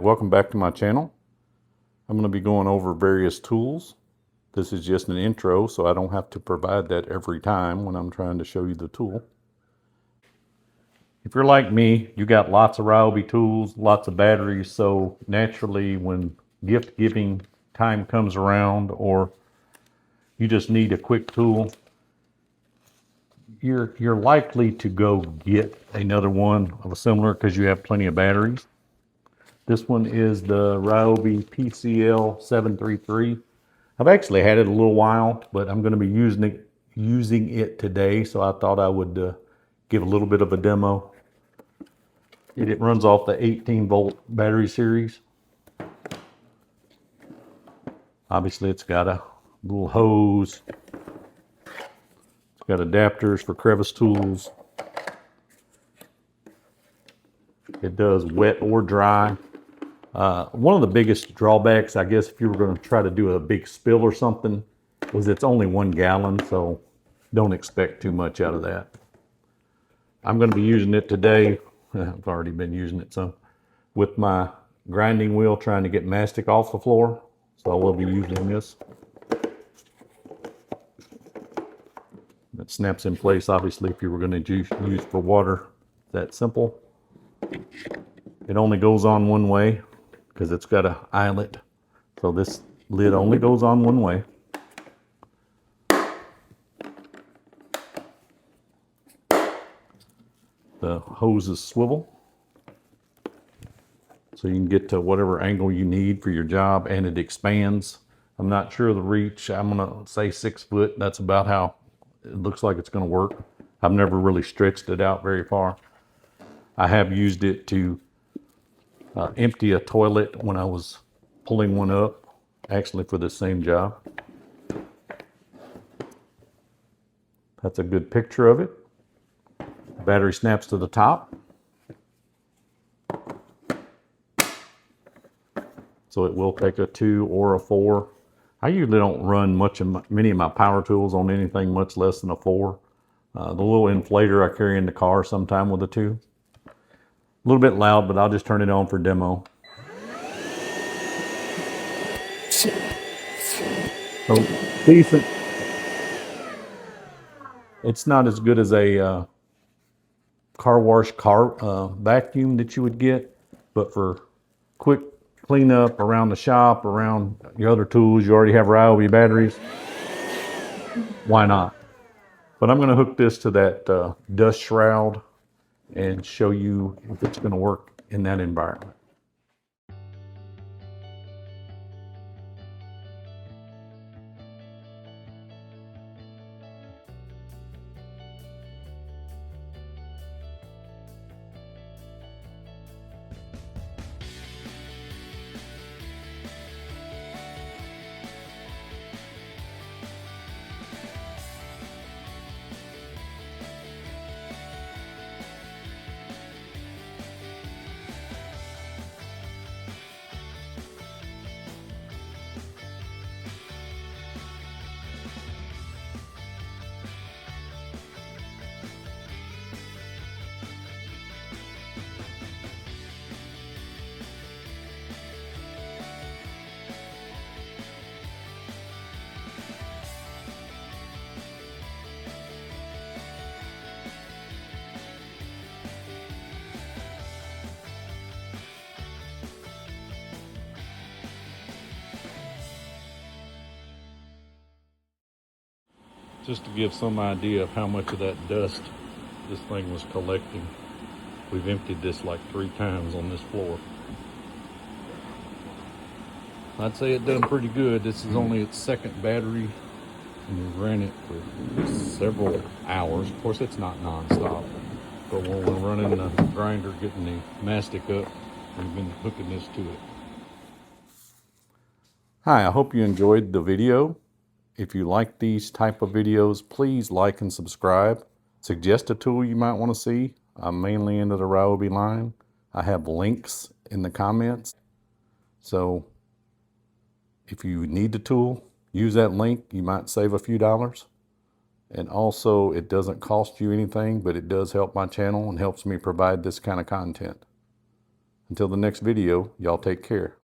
Welcome back to my channel. I'm going to be going over various tools. This is just an intro, so I don't have to provide that every time when I'm trying to show you the tool. If you're like me, you got lots of Ryobi tools, lots of batteries, so naturally when gift giving time comes around or you just need a quick tool, you're likely to go get another one of a similar because you have plenty of batteries. This one is the Ryobi PCL733. I've actually had it a little while, but I'm going to be using it today, so I thought I would give a little bit of a demo. It runs off the 18-volt battery series. Obviously, it's got a little hose. It's got adapters for crevice tools. It does wet or dry. One of the biggest drawbacks, I guess, if you were going to try to do a big spill or something, was it's only 1 gallon, so don't expect too much out of that. I'm going to be using it today. I've already been using it some with my grinding wheel, trying to get mastic off the floor. So I will be using this. It snaps in place, obviously, if you were going to use for water. That simple. It only goes on one way because it's got an eyelet. So this lid only goes on one way. The hoses swivel, so you can get to whatever angle you need for your job, and it expands. I'm not sure of the reach. I'm gonna say 6 foot. That's about how it looks like it's gonna work. I've never really stretched it out very far. I have used it to empty a toilet when I was pulling one up, actually for the same job. That's a good picture of it. The battery snaps to the top. So it will take a 2 or a 4. I usually don't run many of my power tools on anything much less than a 4. The little inflator I carry in the car sometime with a 2. A little bit loud, but I'll just turn it on for demo. So decent. It's not as good as a car wash vacuum that you would get, but for quick cleanup around the shop, around your other tools, you already have Ryobi batteries, why not? But I'm going to hook this to that dust shroud and show you if it's going to work in that environment. Just to give some idea of how much of that dust this thing was collecting, we've emptied this like 3 times on this floor. I'd say it done pretty good. This is only its 2nd battery, and we ran it for several hours. Of course, it's not non-stop, but when we're running the grinder, getting the mastic up, we've been hooking this to it. Hi, I hope you enjoyed the video. If you like these type of videos, please like and subscribe. Suggest a tool you might want to see. I'm mainly into the Ryobi line. I have links in the comments. So if you need the tool, use that link. You might save a few dollars. And also, it doesn't cost you anything, but it does help my channel and helps me provide this kind of content. Until the next video, y'all take care.